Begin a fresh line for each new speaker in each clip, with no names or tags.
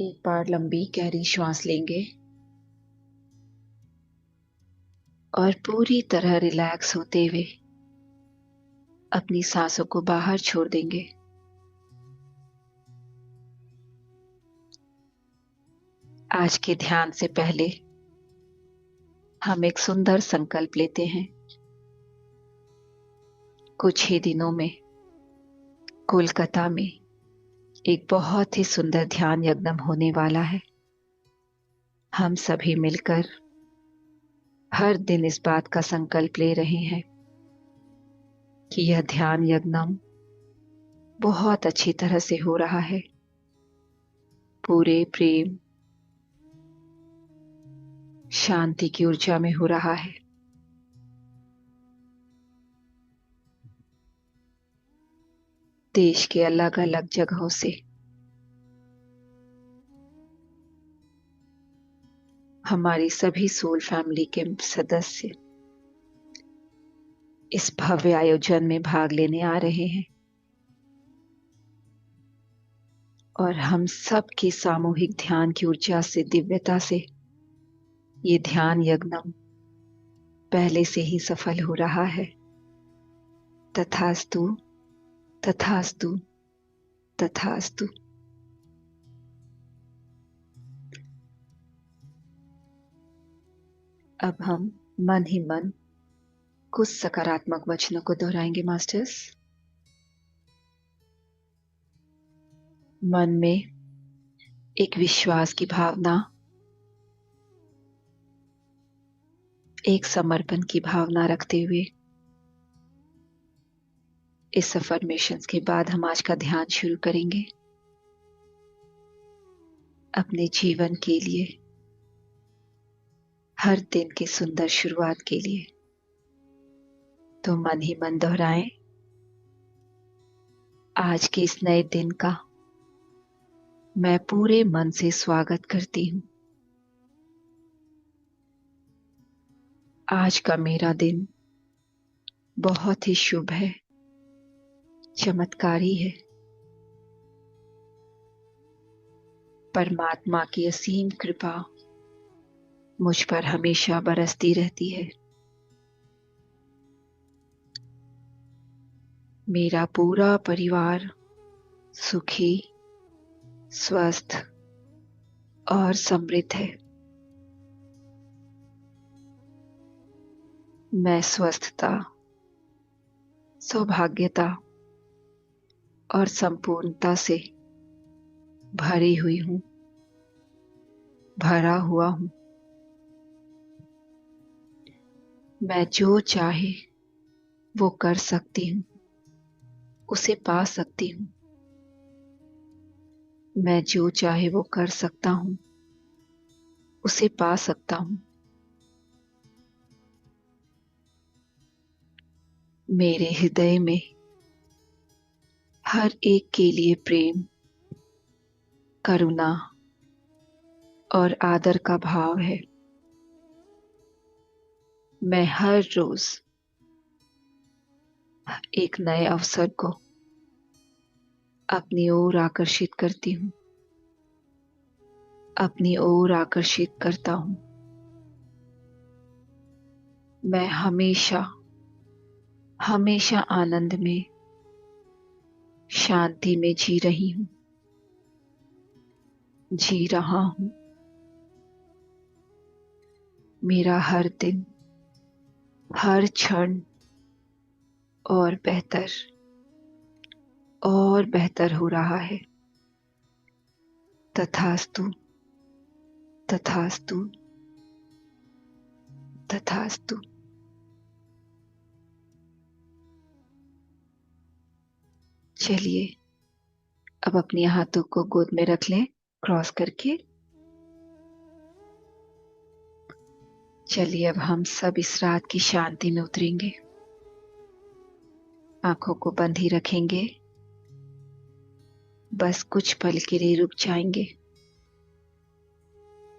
एक बार लंबी गहरी श्वास लेंगे और पूरी तरह रिलैक्स होते हुए अपनी सांसों को बाहर छोड़ देंगे। आज के ध्यान से पहले हम एक सुंदर संकल्प लेते हैं। कुछ ही दिनों में कोलकाता में एक बहुत ही सुंदर ध्यान यज्ञ होने वाला है। हम सभी मिलकर हर दिन इस बात का संकल्प ले रहे हैं कि यह ध्यान यज्ञ बहुत अच्छी तरह से हो रहा है, पूरे प्रेम शांति की ऊर्जा में हो रहा है। देश के अलग अलग जगहों से हमारी सभी सोल फैमिली के सदस्य इस भव्य आयोजन में भाग लेने आ रहे हैं और हम सब की सामूहिक ध्यान की ऊर्जा से, दिव्यता से ये ध्यान यज्ञ पहले से ही सफल हो रहा है। तथास्तु, तथास्तु, तथास्तु। अब हम मन ही मन कुछ सकारात्मक वचनों को दोहराएंगे मास्टर्स। मन में एक विश्वास की भावना, एक समर्पण की भावना रखते हुए इस अफर्मेशंस के बाद हम आज का ध्यान शुरू करेंगे। अपने जीवन के लिए, हर दिन की सुंदर शुरुआत के लिए तो मन ही मन दोहराएं, आज के इस नए दिन का मैं पूरे मन से स्वागत करती हूं। आज का मेरा दिन बहुत ही शुभ है, चमत्कारी है। परमात्मा की असीम कृपा मुझ पर हमेशा बरसती रहती है। मेरा पूरा परिवार सुखी, स्वस्थ और समृद्ध है। मैं स्वस्थता, सौभाग्यता और संपूर्णता से भरी हुई हूं, भरा हुआ हूं। मैं जो चाहे वो कर सकती हूं, उसे पा सकती हूं। मैं जो चाहे वो कर सकता हूं, उसे पा सकता हूं। मेरे हृदय में हर एक के लिए प्रेम, करुणा और आदर का भाव है। मैं हर रोज एक नए अवसर को अपनी ओर आकर्षित करती हूं, अपनी ओर आकर्षित करता हूं। मैं हमेशा हमेशा आनंद में, शांति में जी रही हूं, जी रहा हूं। मेरा हर दिन, हर क्षण और बेहतर हो रहा है। तथास्तु, तथास्तु, तथास्तु। चलिए अब अपने हाथों को गोद में रख लें, क्रॉस करके। चलिए अब हम सब इस रात की शांति में उतरेंगे। आंखों को बंद ही रखेंगे, बस कुछ पल के लिए रुक जाएंगे।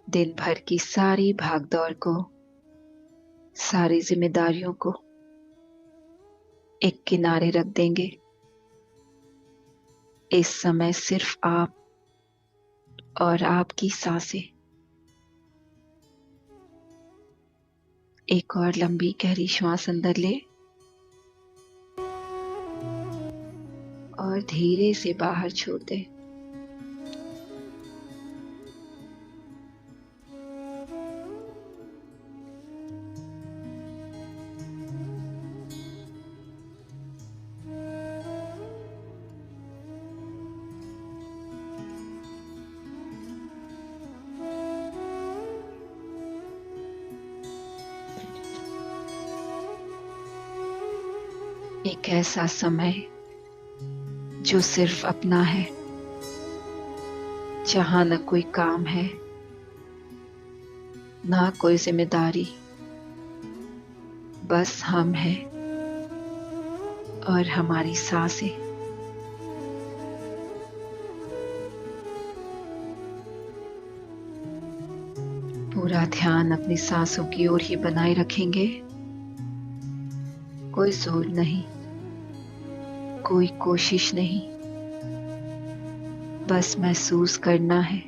दिन भर की सारी भागदौड़ को, सारी जिम्मेदारियों को एक किनारे रख देंगे। इस समय सिर्फ आप और आपकी सांसें। एक और लंबी गहरी श्वास अंदर ले और धीरे से बाहर छोड़ दे। एक ऐसा समय जो सिर्फ अपना है, जहां न कोई काम है, ना कोई जिम्मेदारी, बस हम हैं और हमारी सांसें। पूरा ध्यान अपनी सांसों की ओर ही बनाए रखेंगे। कोई जोर नहीं, कोई कोशिश नहीं, बस महसूस करना है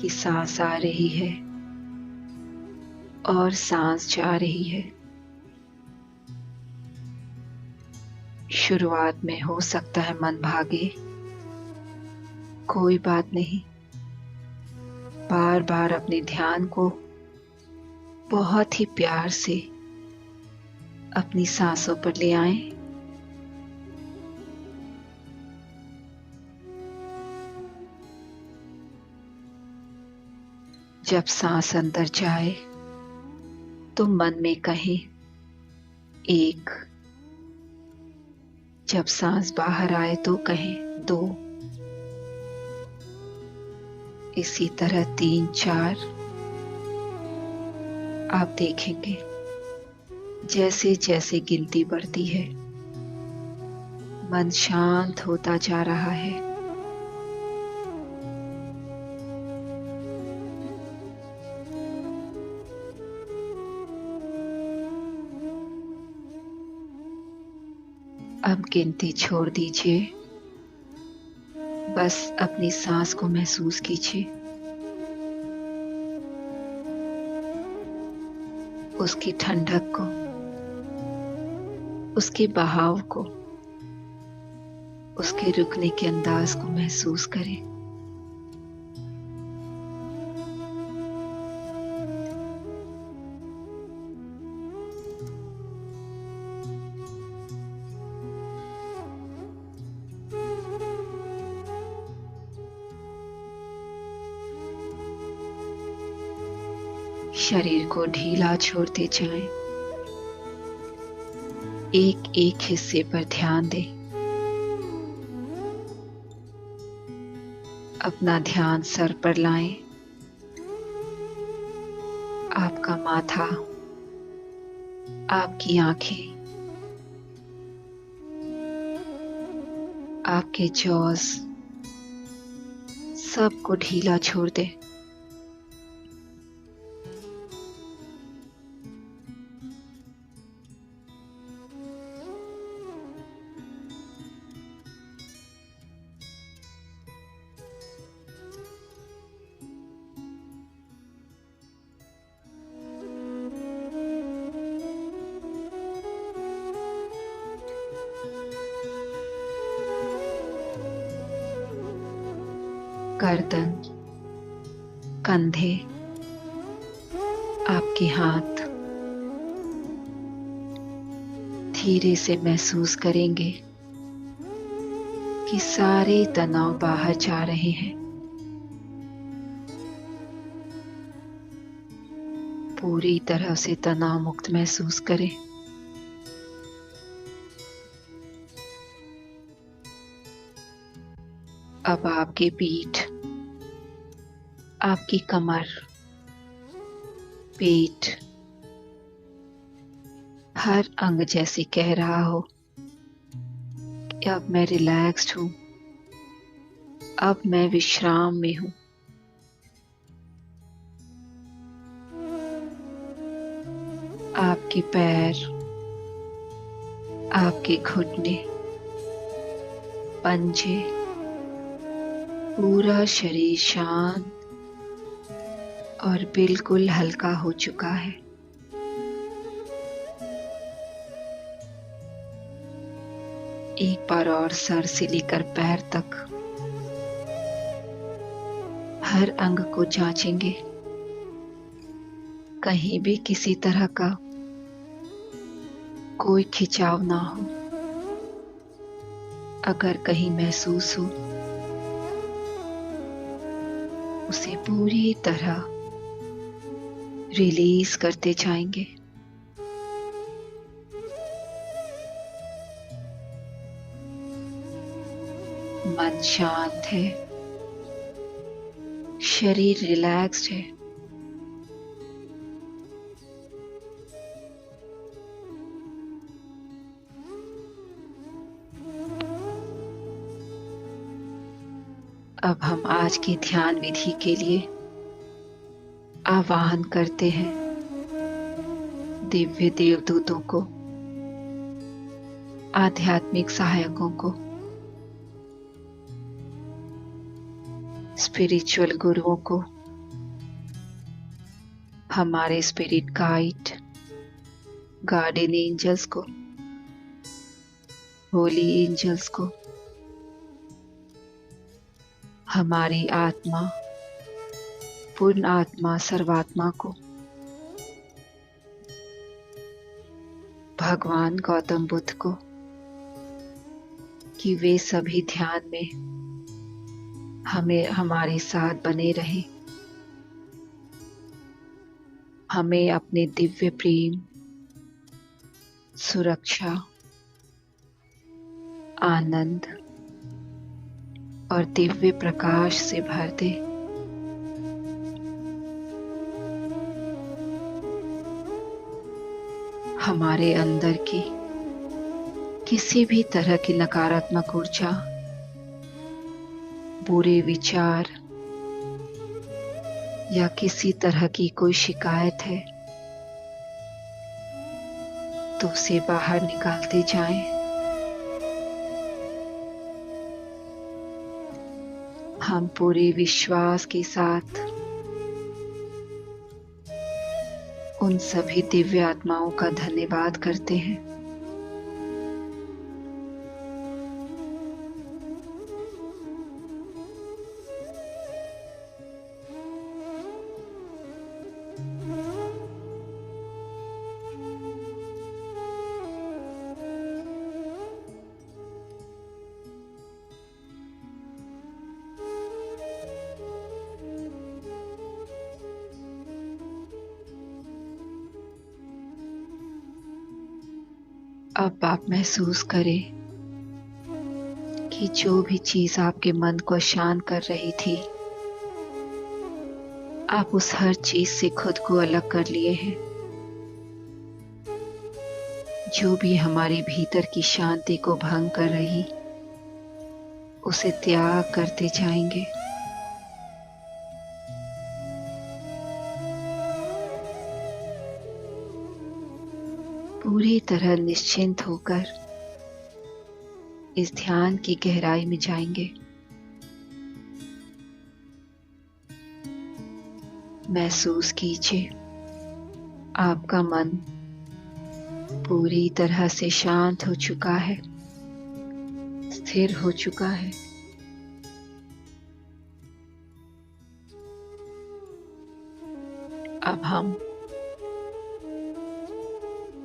कि सांस आ रही है और सांस जा रही है। शुरुआत में हो सकता है मन भागे, कोई बात नहीं। बार बार अपने ध्यान को बहुत ही प्यार से अपनी सांसों पर ले आएं। जब सांस अंदर जाए तो मन में कहें 1। जब सांस बाहर आए तो कहें 2। इसी तरह 3, 4। आप देखेंगे जैसे जैसे गिनती बढ़ती है, मन शांत होता जा रहा है। अब गिनती छोड़ दीजिए, बस अपनी सांस को महसूस कीजिए, उसकी ठंडक को, उसके बहाव को, उसके रुकने के अंदाज को महसूस करें। शरीर को ढीला छोड़ते जाएं। एक एक हिस्से पर ध्यान दें। अपना ध्यान सर पर लाएं। आपका माथा, आपकी आंखें, आपके जॉज, सबको ढीला छोड़ दें। गर्दन, कंधे, आपके हाथ धीरे से महसूस करेंगे कि सारे तनाव बाहर जा रहे हैं। पूरी तरह से तनाव मुक्त महसूस करें। अब आपकी पीठ, आपकी कमर, पेट, हर अंग जैसे कह रहा हो कि अब मैं रिलैक्स्ड हूं, अब मैं विश्राम में हूं। आपके पैर, आपके घुटने, पंजे, पूरा शरीर शांत और बिल्कुल हल्का हो चुका है। एक बार और सर से लेकर पैर तक हर अंग को जांचेंगे, कहीं भी किसी तरह का कोई खिंचाव ना हो। अगर कहीं महसूस हो, उसे पूरी तरह रिलीज करते जाएंगे। मन शांत है, शरीर रिलैक्स्ड है। अब हम आज की ध्यान विधि के लिए आवाहन करते हैं दिव्य देवदूतों को, आध्यात्मिक सहायकों को, स्पिरिचुअल गुरुओं को, हमारे स्पिरिट गाइड, गार्डियन एंजल्स को, होली एंजल्स को, हमारी आत्मा, पूर्ण आत्मा, सर्वात्मा को, भगवान गौतम बुद्ध को, कि वे सभी ध्यान में हमें हमारे साथ बने रहे, हमें अपने दिव्य प्रेम, सुरक्षा, आनंद और दिव्य प्रकाश से भर दे। हमारे अंदर की किसी भी तरह की नकारात्मक ऊर्जा, बुरे विचार या किसी तरह की कोई शिकायत है तो उसे बाहर निकालते जाएं। हम पूरे विश्वास के साथ उन सभी दिव्य आत्माओं का धन्यवाद करते हैं। अब आप महसूस करें कि जो भी चीज आपके मन को शांत कर रही थी, आप उस हर चीज से खुद को अलग कर लिए हैं। जो भी हमारे भीतर की शांति को भंग कर रही, उसे त्याग करते जाएंगे। पूरी तरह निश्चिंत होकर इस ध्यान की गहराई में जाएंगे। महसूस कीजिए आपका मन पूरी तरह से शांत हो चुका है, स्थिर हो चुका है। अब हम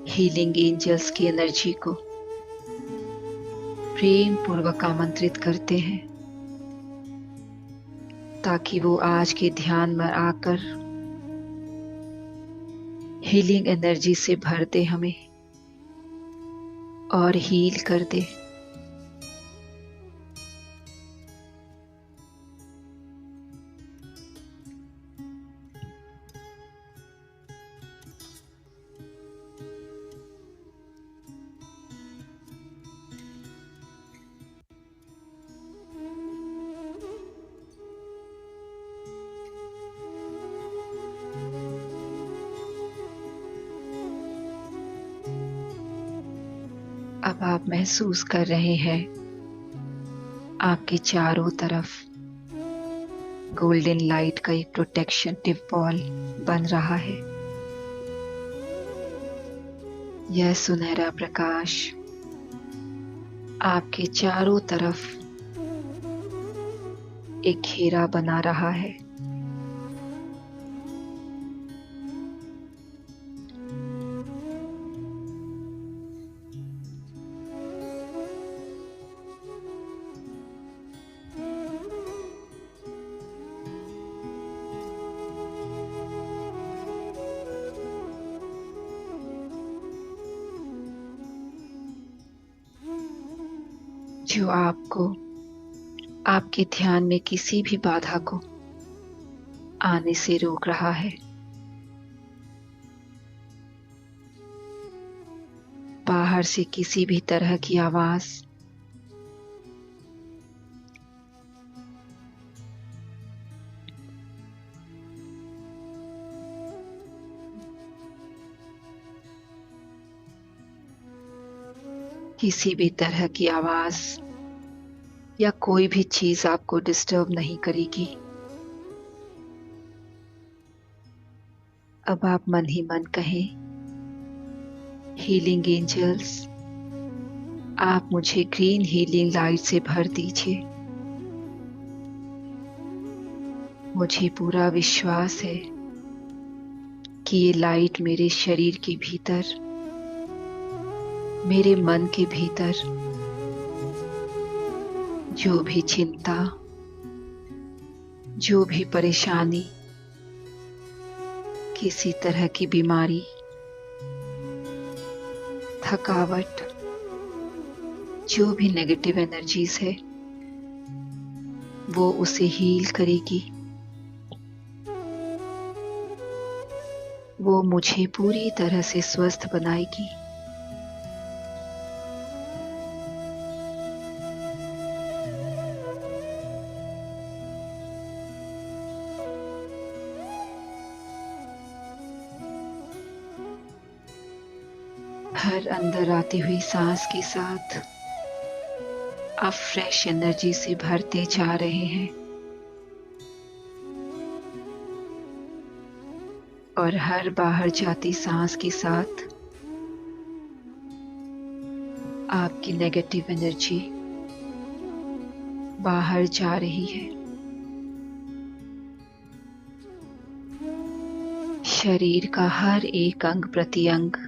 हीलिंग एंजल्स की एनर्जी को प्रेम पूर्वक आमंत्रित करते हैं ताकि वो आज के ध्यान में आकर हीलिंग एनर्जी से भर दे हमें और हील कर दे। अब आप महसूस कर रहे हैं आपके चारों तरफ गोल्डन लाइट का एक प्रोटेक्टिव वॉल बन रहा है। यह सुनहरा प्रकाश आपके चारों तरफ एक घेरा बना रहा है। जो आपको आपके ध्यान में किसी भी बाधा को आने से रोक रहा है। बाहर से किसी भी तरह की आवाज, किसी भी तरह की आवाज या कोई भी चीज आपको डिस्टर्ब नहीं करेगी। अब आप मन ही मन कहें, हीलिंग एंजल्स, आप मुझे ग्रीन हीलिंग लाइट से भर दीजिए। मुझे पूरा विश्वास है कि ये लाइट मेरे शरीर के भीतर, मेरे मन के भीतर जो भी चिंता, जो भी परेशानी, किसी तरह की बीमारी, थकावट, जो भी नेगेटिव एनर्जीज है, वो उसे हील करेगी। वो मुझे पूरी तरह से स्वस्थ बनाएगी। हर अंदर आती हुई सांस के साथ आप फ्रेश एनर्जी से भरते जा रहे हैं और हर बाहर जाती सांस के साथ आपकी नेगेटिव एनर्जी बाहर जा रही है। शरीर का हर एक अंग प्रत्यंग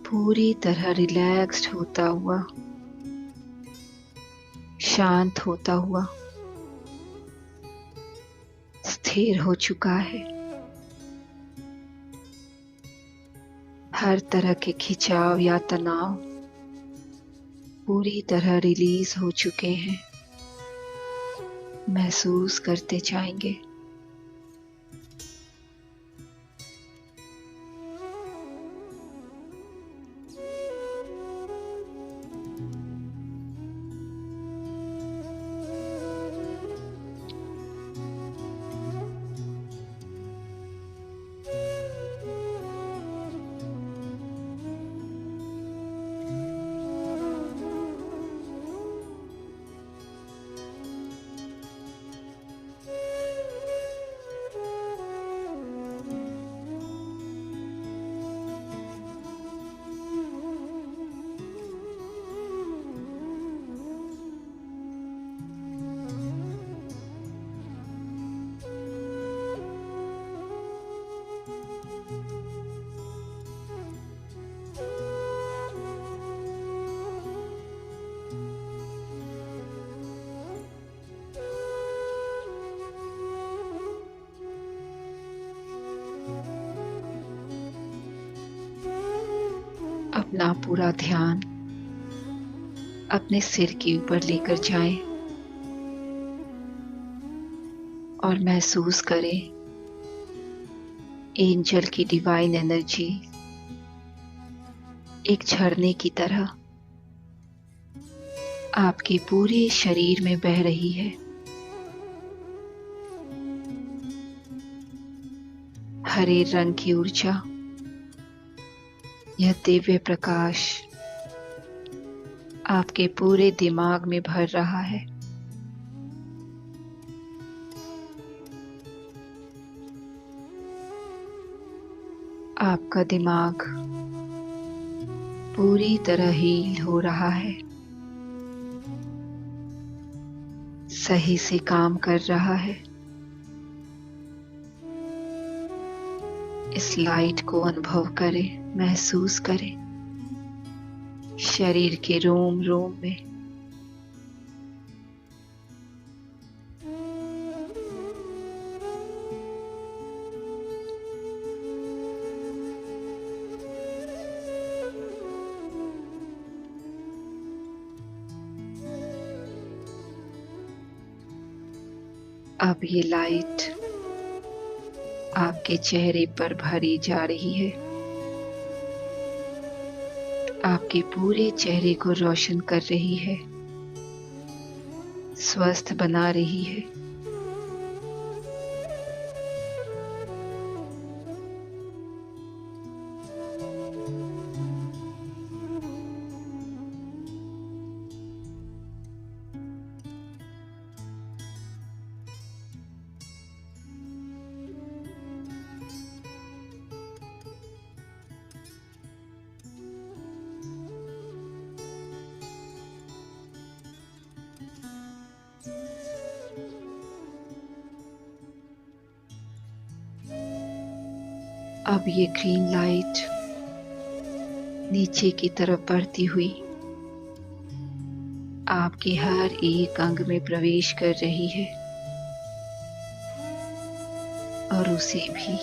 पूरी तरह रिलैक्स्ड होता हुआ, शांत होता हुआ स्थिर हो चुका है। हर तरह के खिंचाव या तनाव पूरी तरह रिलीज हो चुके हैं। महसूस करते जाएंगे। अपना पूरा ध्यान अपने सिर के ऊपर लेकर जाएं और महसूस करें एंजल की डिवाइन एनर्जी एक झरने की तरह आपके पूरे शरीर में बह रही है। हरे रंग की ऊर्जा, यह दिव्य प्रकाश आपके पूरे दिमाग में भर रहा है। आपका दिमाग पूरी तरह हील हो रहा है, सही से काम कर रहा है। इस लाइट को अनुभव करें, महसूस करें शरीर के रोम रोम में। अब ये लाइट आपके चेहरे पर भरी जा रही है, आपके पूरे चेहरे को रोशन कर रही है, स्वस्थ बना रही है। अब ये ग्रीन लाइट नीचे की तरफ बढ़ती हुई आपके हर एक अंग में प्रवेश कर रही है और उसे भी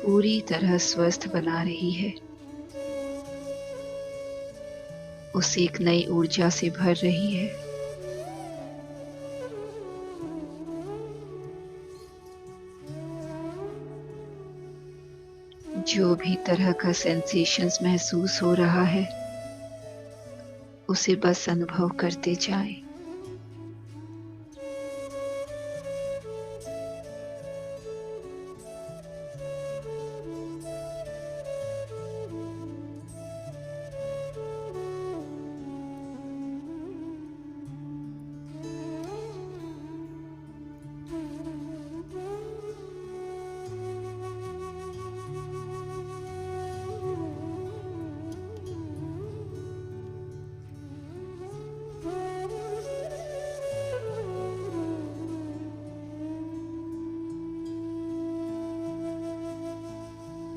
पूरी तरह स्वस्थ बना रही है। उसे एक नई ऊर्जा से भर रही है। जो भी तरह का सेंसेशंस महसूस हो रहा है, उसे बस अनुभव करते जाएं।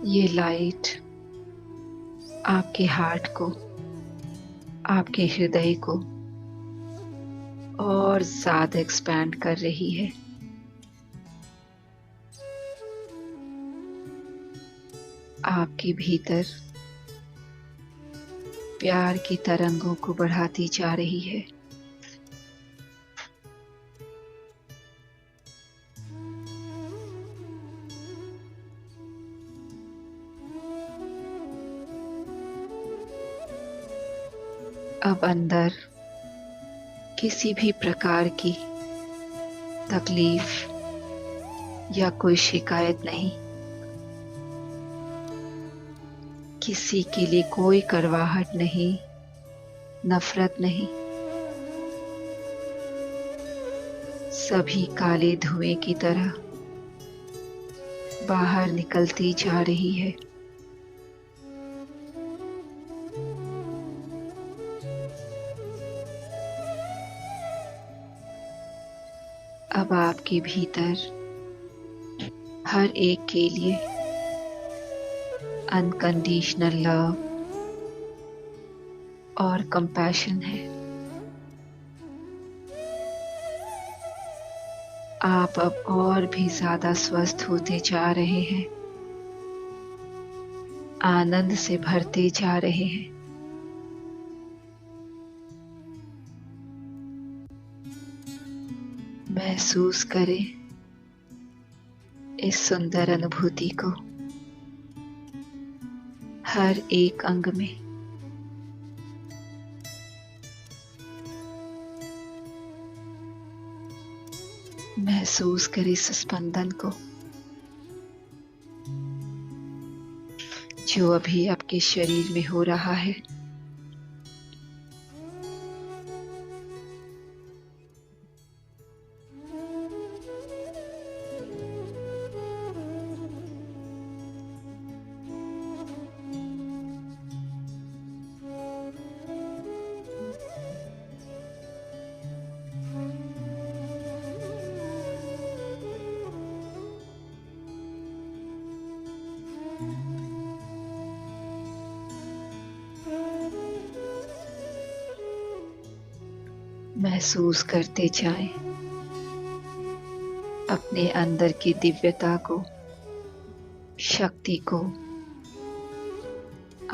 ये लाइट आपके हार्ट को, आपके हृदय को और ज्यादा एक्सपैंड कर रही है। आपके भीतर प्यार की तरंगों को बढ़ाती जा रही है। अब अंदर किसी भी प्रकार की तकलीफ या कोई शिकायत नहीं, किसी के लिए कोई कड़वाहट नहीं, नफरत नहीं। सभी काले धुएं की तरह बाहर निकलती जा रही है। अब आपके भीतर हर एक के लिए अनकंडीशनल लव और कंपैशन है। आप अब और भी ज्यादा स्वस्थ होते जा रहे हैं, आनंद से भरते जा रहे हैं। महसूस करें इस सुंदर अनुभूति को हर एक अंग में। महसूस करें इस स्पंदन को जो अभी आपके शरीर में हो रहा है। महसूस करते जाएं अपने अंदर की दिव्यता को, शक्ति को,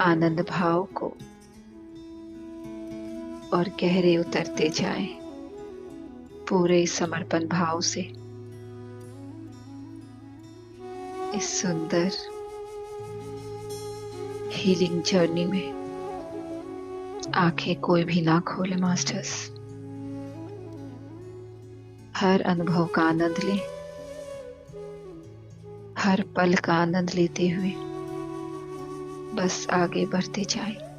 आनंद भाव को, और गहरे उतरते जाएं पूरे समर्पण भाव से इस सुंदर हीलिंग जर्नी में। आंखें कोई भी ना खोले मास्टर्स। हर अनुभव का आनंद लें, हर पल का आनंद लेते हुए बस आगे बढ़ते जाएं।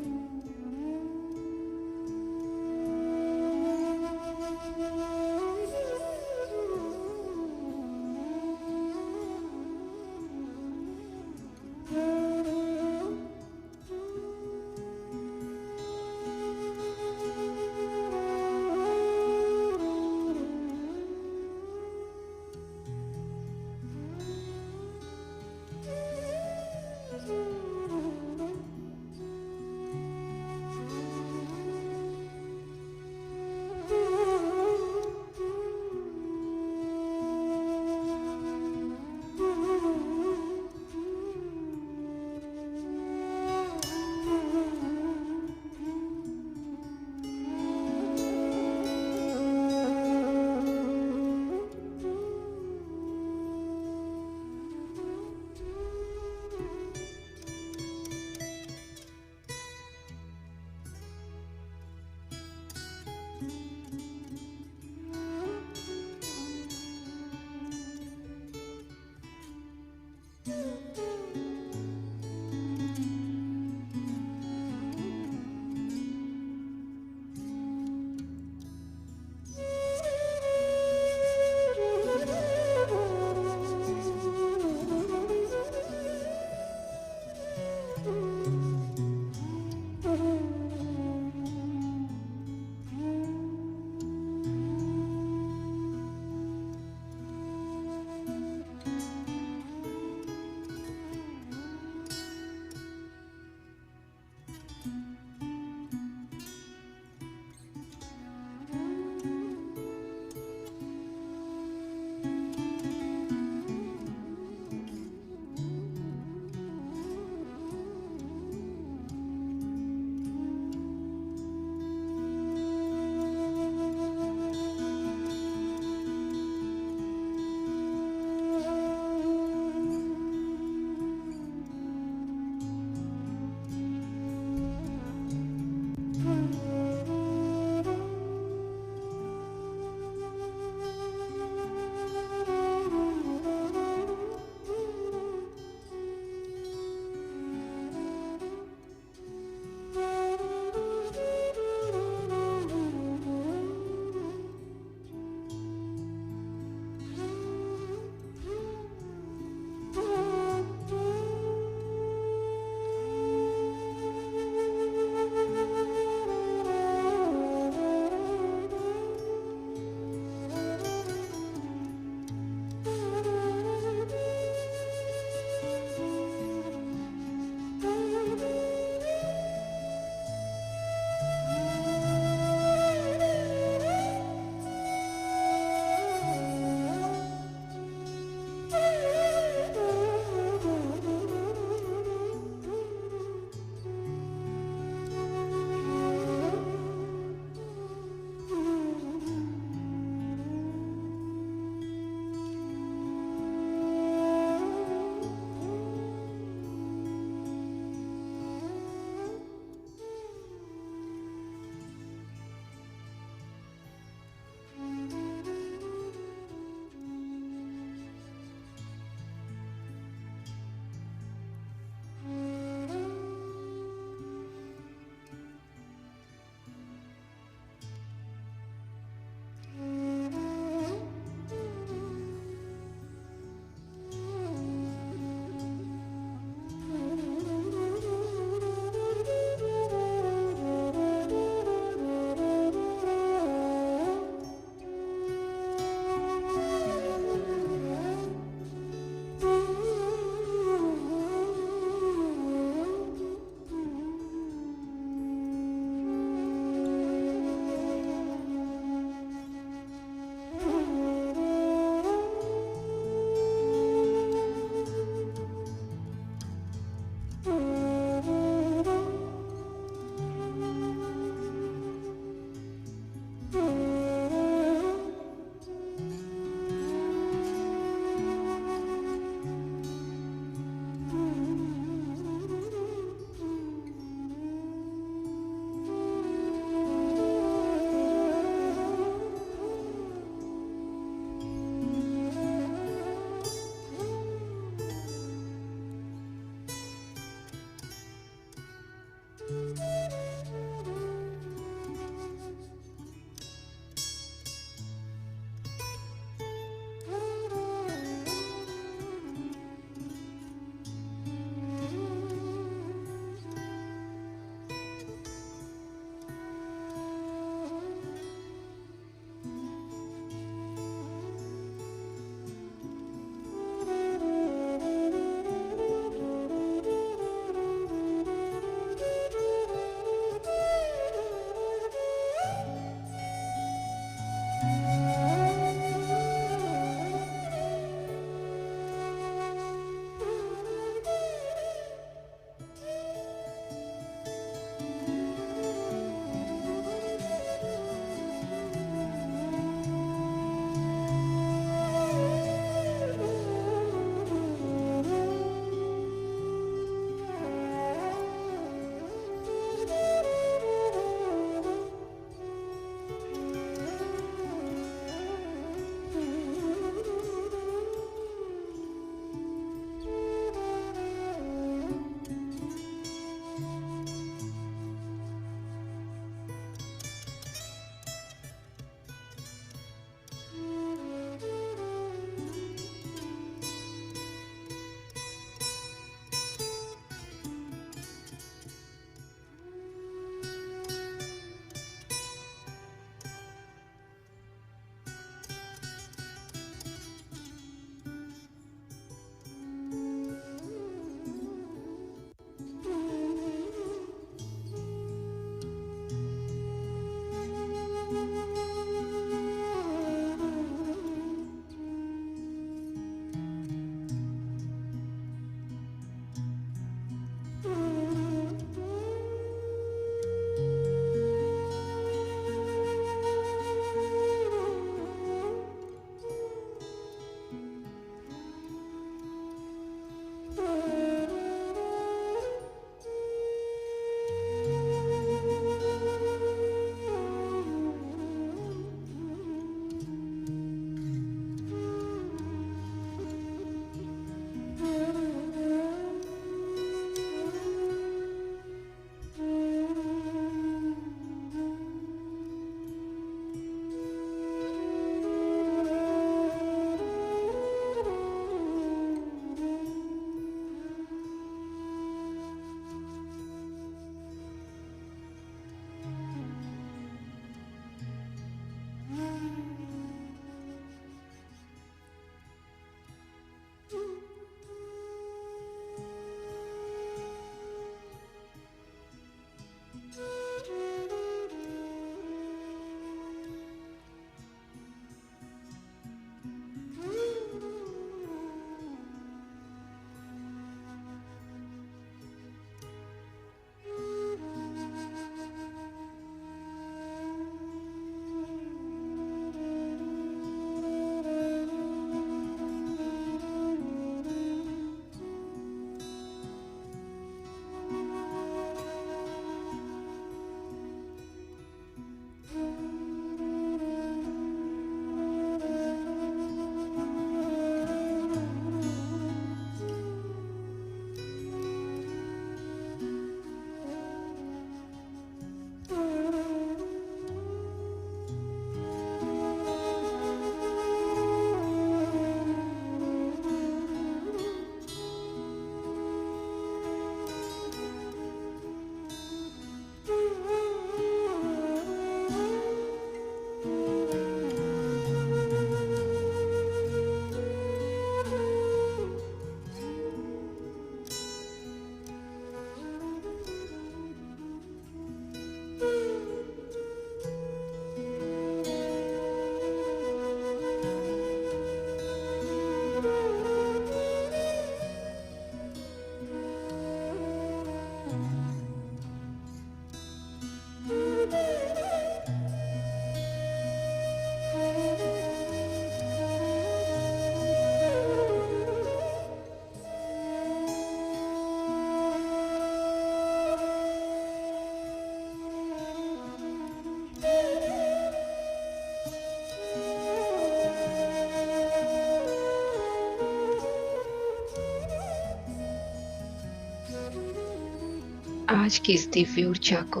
आज की इस दिव्य ऊर्जा को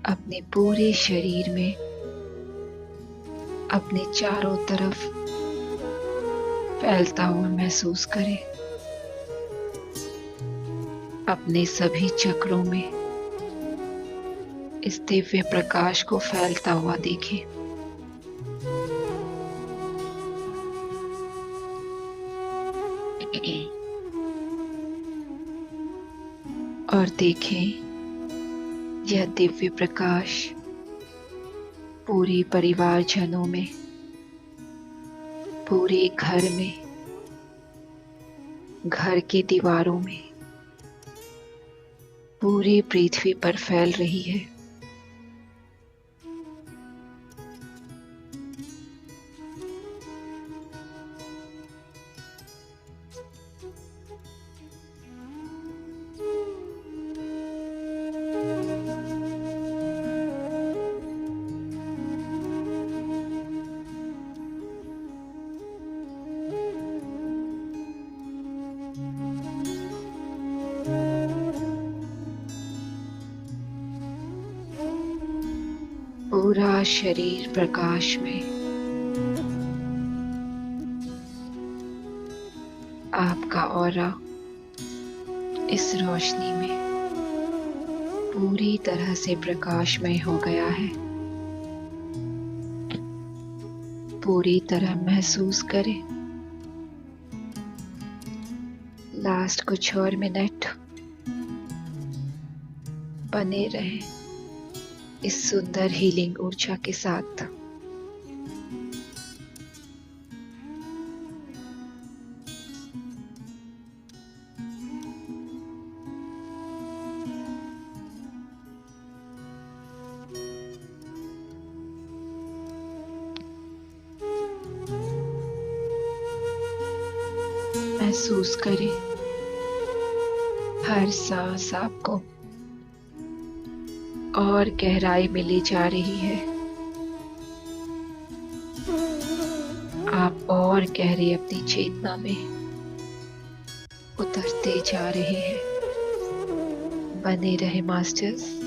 अपने पूरे शरीर में, अपने चारों तरफ फैलता हुआ महसूस करें। अपने सभी चक्रों में इस दिव्य प्रकाश को फैलता हुआ देखें। और देखें यह दिव्य प्रकाश पूरे परिवारजनों में, पूरे घर में, घर की दीवारों में, पूरी पृथ्वी पर फैल रही है। पूरा शरीर प्रकाश में, आपका ऑरा इस रोशनी में पूरी तरह से प्रकाशमय हो गया है। पूरी तरह महसूस करें। लास्ट कुछ और मिनट बने रहें इस सुंदर हीलिंग ऊर्जा के साथ। महसूस करें हर सांस आपको और गहराई में ले जा रही है। आप और गहरे अपनी चेतना में उतरते जा रहे हैं। बने रहे मास्टर्स।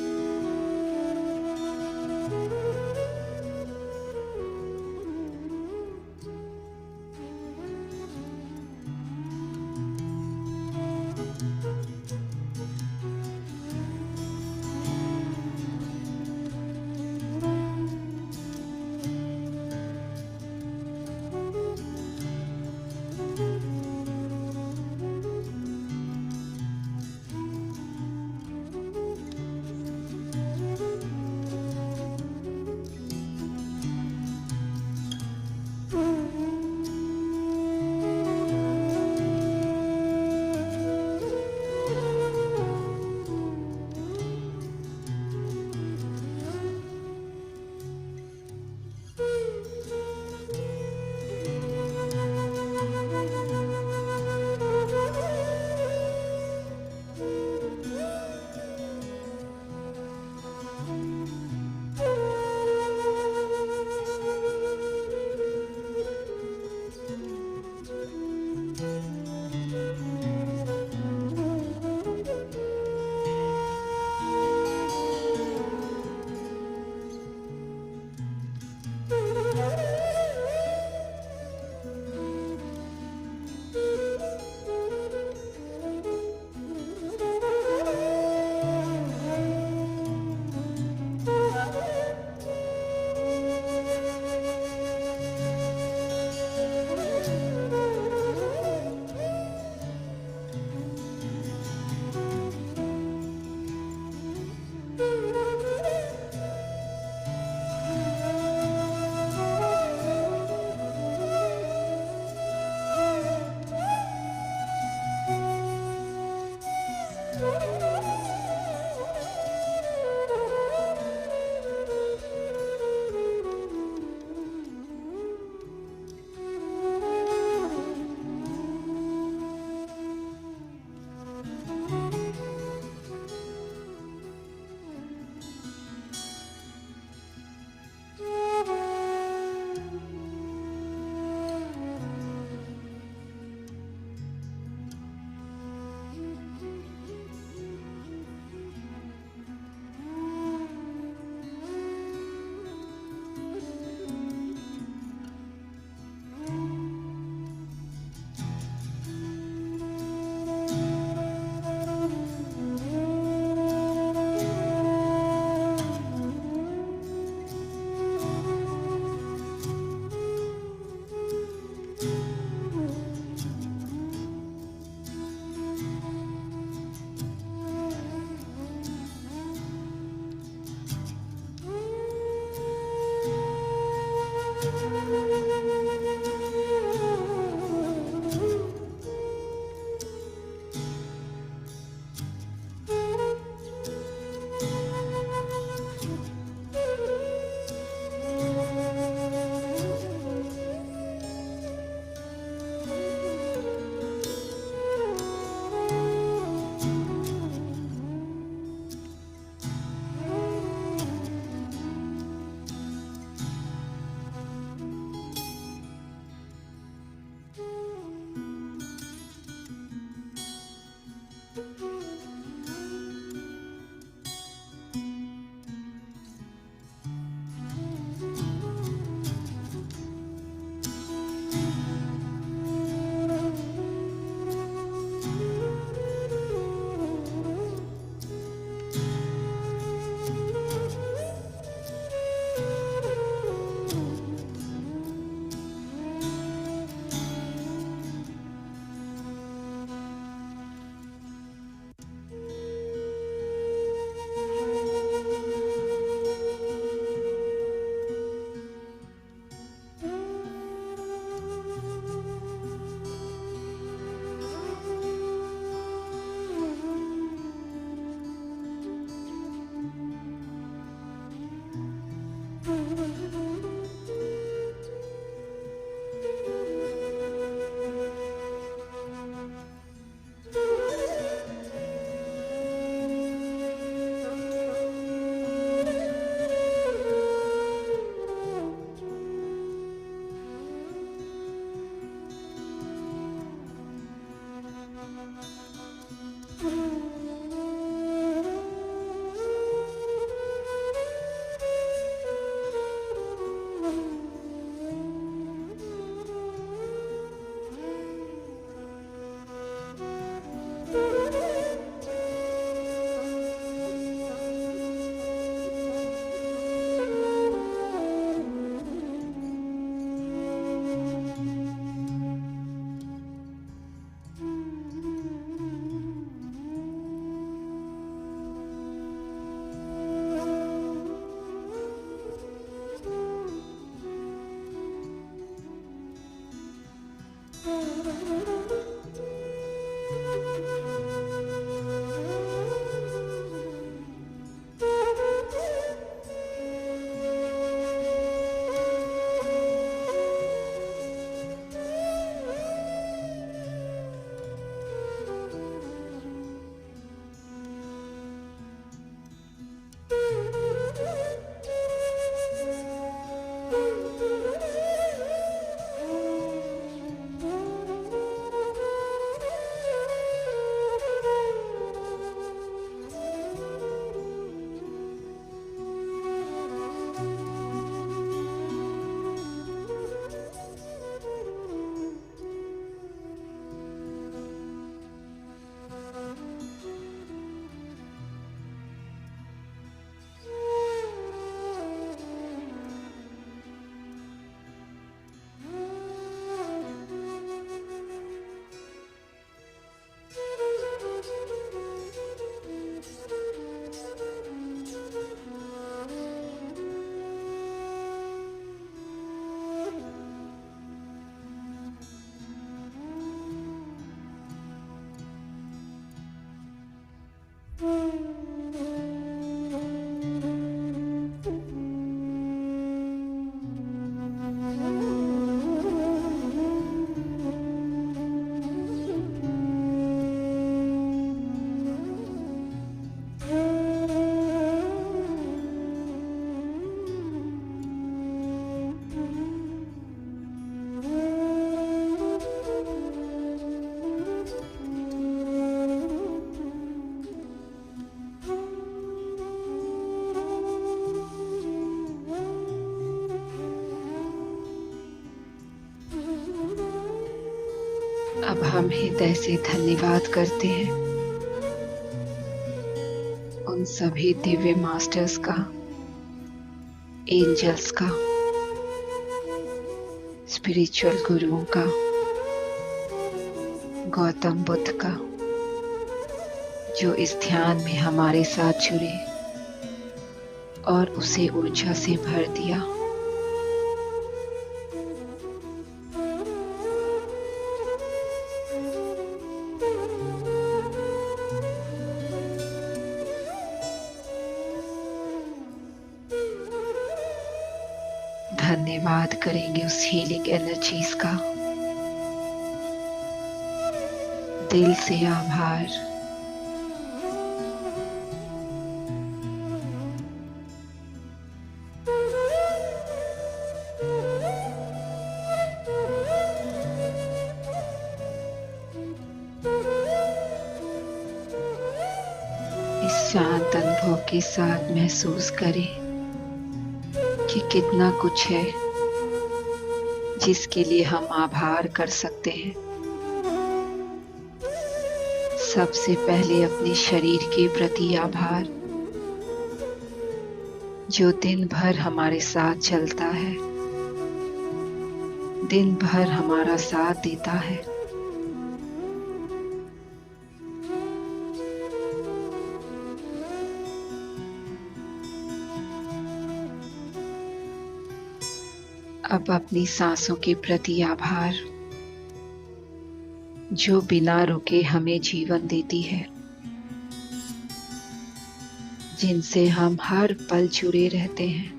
अब हम हृदय से धन्यवाद करते हैं उन सभी दिव्य मास्टर्स का, एंजल्स का, स्पिरिचुअल गुरुओं का, गौतम बुद्ध का, जो इस ध्यान में हमारे साथ जुड़े और उसे ऊर्जा से भर दिया। धन्यवाद करेंगे उस हीलिंग एनर्जीज का, दिल से आभार। इस शांत अनुभव के साथ महसूस करें कि कितना कुछ है जिसके लिए हम आभार कर सकते हैं। सबसे पहले अपने शरीर के प्रति आभार, जो दिन भर हमारे साथ चलता है, दिन भर हमारा साथ देता है। अब अपनी सांसों के प्रति आभार, जो बिना रुके हमें जीवन देती है, जिनसे हम हर पल जुड़े रहते हैं।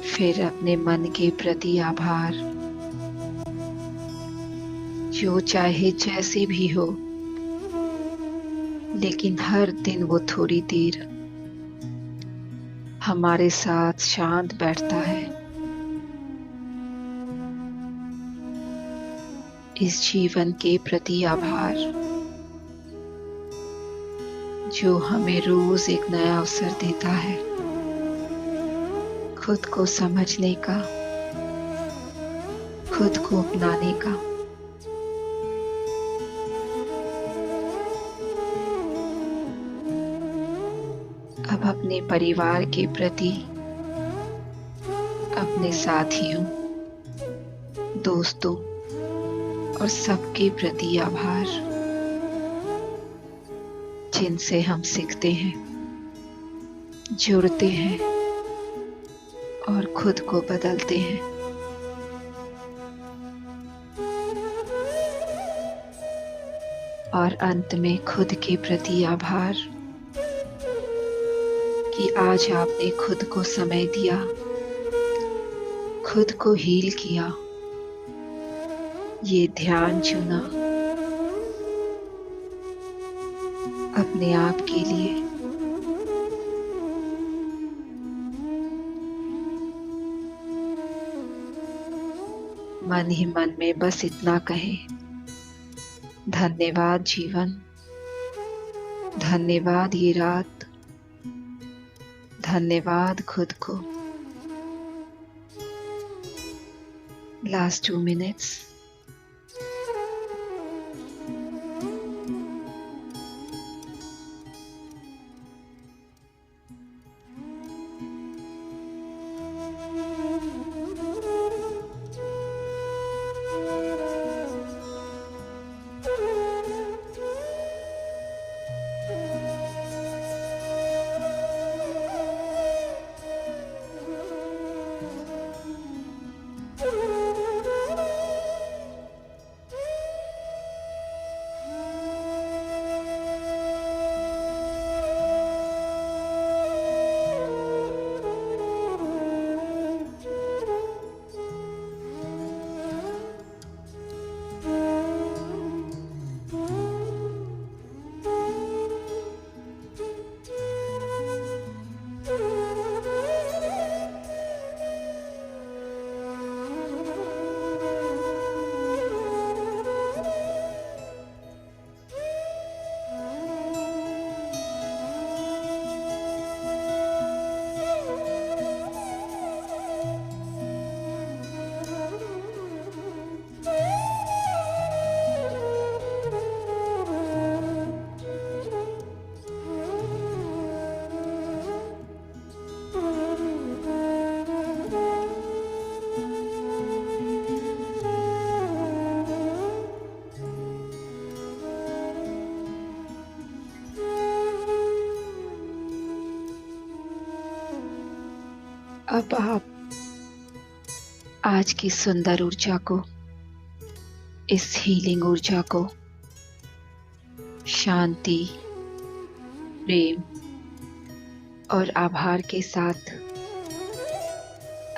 फिर अपने मन के प्रति आभार, जो चाहे जैसे भी हो, लेकिन हर दिन वो थोड़ी देर हमारे साथ शांत बैठता है। इस जीवन के प्रति आभार, जो हमें रोज एक नया अवसर देता है खुद को समझने का, खुद को अपनाने का। अब अपने परिवार के प्रति, अपने साथियों, दोस्तों और सबके प्रति आभार, जिनसे हम सीखते हैं, जुड़ते हैं और खुद को बदलते हैं। और अंत में खुद के प्रति आभार कि आज आपने खुद को समय दिया, खुद को हील किया, ये ध्यान चुना अपने आप के लिए। मन ही मन में बस इतना कहें, धन्यवाद जीवन, धन्यवाद ये रात, धन्यवाद खुद को। Last 2 minutes. अब आप आज की सुंदर ऊर्जा को, इस हीलिंग ऊर्जा को शांति, प्रेम और आभार के साथ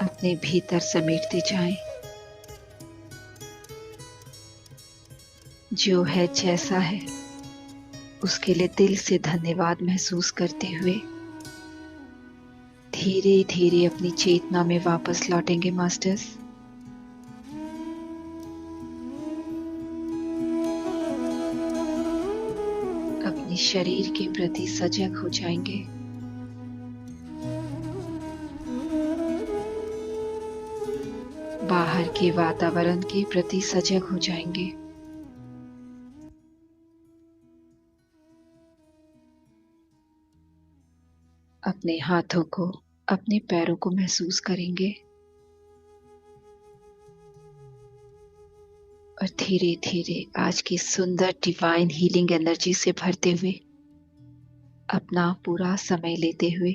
अपने भीतर समेटते जाएं। जो है जैसा है उसके लिए दिल से धन्यवाद महसूस करते हुए धीरे धीरे अपनी चेतना में वापस लौटेंगे मास्टर्स। अपने शरीर के प्रति सजग हो जाएंगे। बाहर के वातावरण के प्रति सजग हो जाएंगे। अपने हाथों को, अपने पैरों को महसूस करेंगे और धीरे धीरे आज की सुंदर डिवाइन हीलिंग एनर्जी से भरते हुए अपना पूरा समय लेते हुए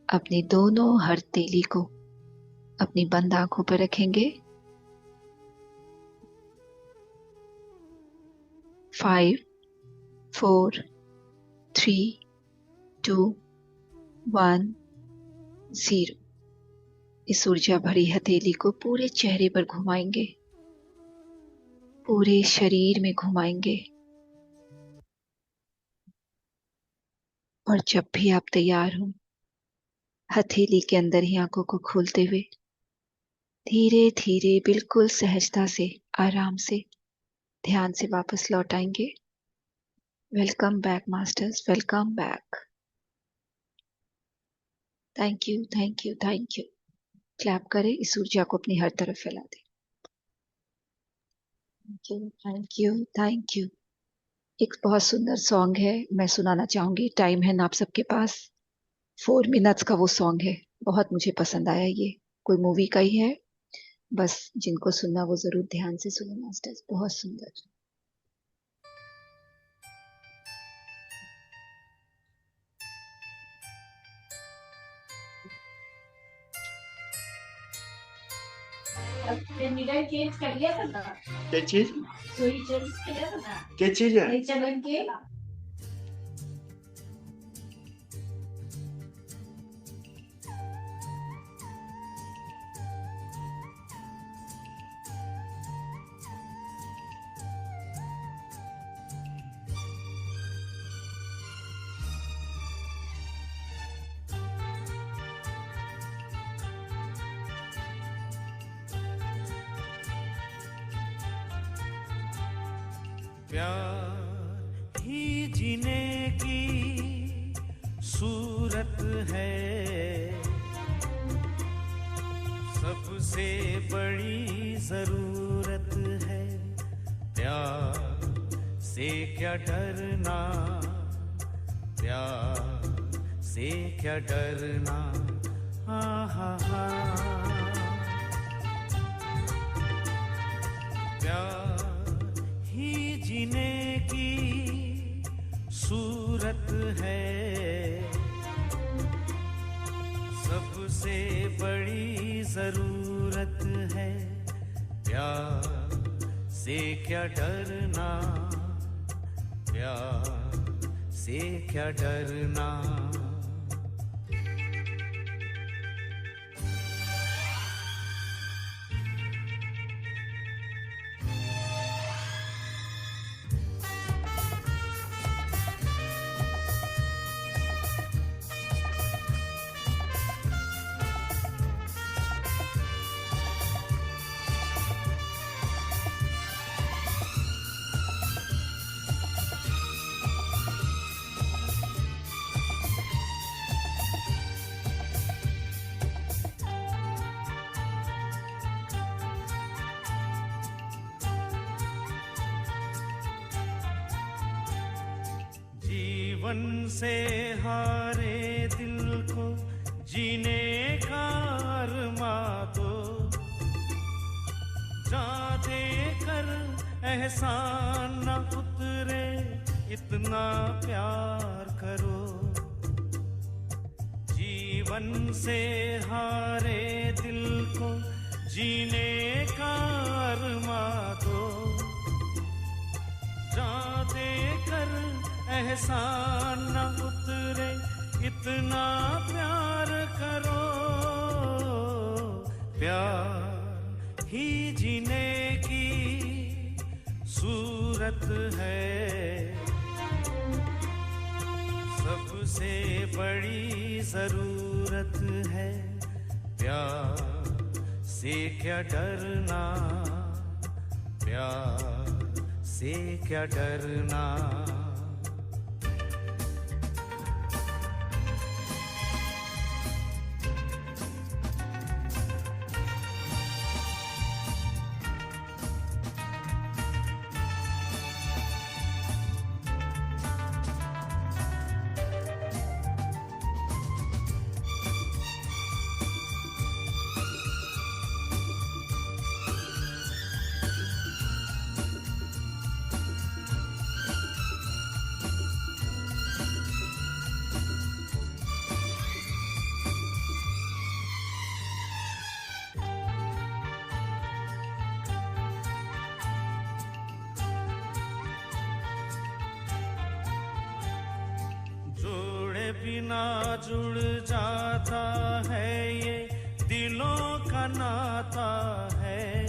अपनी दोनों हथेली को अपनी बंद आंखों पर रखेंगे। 5, 4, 3, 2, 1, 0। इस ऊर्जा भरी हथेली को पूरे चेहरे पर घुमाएंगे, पूरे शरीर में घुमाएंगे और जब भी आप तैयार हो हथेली के अंदर ही आंखों को खोलते हुए धीरे धीरे बिल्कुल सहजता से, आराम से, ध्यान से वापस लौट आएंगे। Welcome back masters, welcome back. Thank you, thank you, thank you. Clap करें, इस ऊर्जा को अपनी हर तरफ फैला दें। Thank you, thank you, thank you. एक बहुत सुंदर सॉन्ग है, मैं सुनाना चाहूंगी। टाइम है ना आप सबके पास? 4 मिनट्स का वो सॉन्ग है, बहुत मुझे पसंद आया। ये कोई मूवी का ही है, बस जिनको सुनना वो जरूर ध्यान से सुने मास्टर्स, बहुत सुंदर।
मिरर चेंज कर लिया था ना?
क्या चीज?
सुई चेंज किया था ना?
क्या चीज है?
नहीं चलन के
प्यार ही जीने की सूरत है, सबसे बड़ी जरूरत है। प्यार से क्या डरना, प्यार से क्या डरना, हाँ हाँ हाँ। प्यार ही जीने की सूरत है, सबसे बड़ी जरूरत है। प्यार से क्या डरना, प्यार से क्या डरना। जीवन से हारे दिल को जीने का अरमा दो, जा दे कर एहसान न उतरे इतना प्यार करो। जीवन जीवन से हारे दिल को जीने का अरमा दो, जाते कर एहसान न उतरे इतना प्यार करो, प्यार ही जीने की सूरत है, सबसे बड़ी जरूरत है, प्यार से क्या डरना, प्यार से क्या डरना। बिना जुड़ जाता है ये दिलों का नाता है,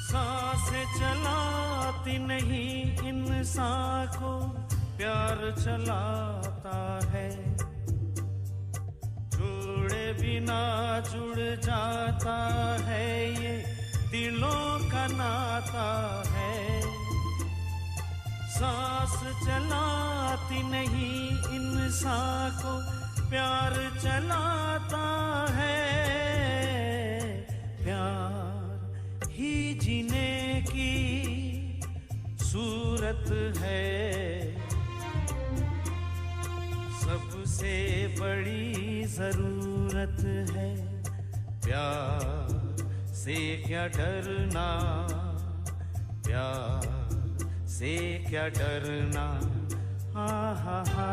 सांसें चलाती नहीं इंसान को प्यार चलाता है, जोड़े बिना जुड़ जाता है ये दिलों का नाता है, सांस चलाती नहीं इंसान को प्यार चलाता है, प्यार ही जीने की सूरत है, सबसे बड़ी जरूरत है, प्यार से क्या डरना, प्यार से क्या डरना। हा हा हा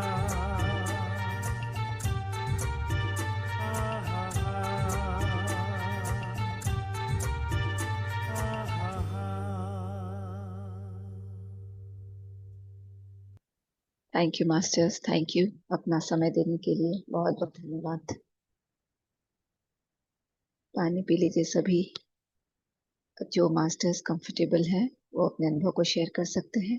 thank you masters, thank you अपना समय देने के लिए, बहुत बहुत धन्यवाद। पानी पी लीजिए सभी। जो मास्टर्स कंफर्टेबल हैं वो अपने अनुभव को शेयर कर सकते हैं।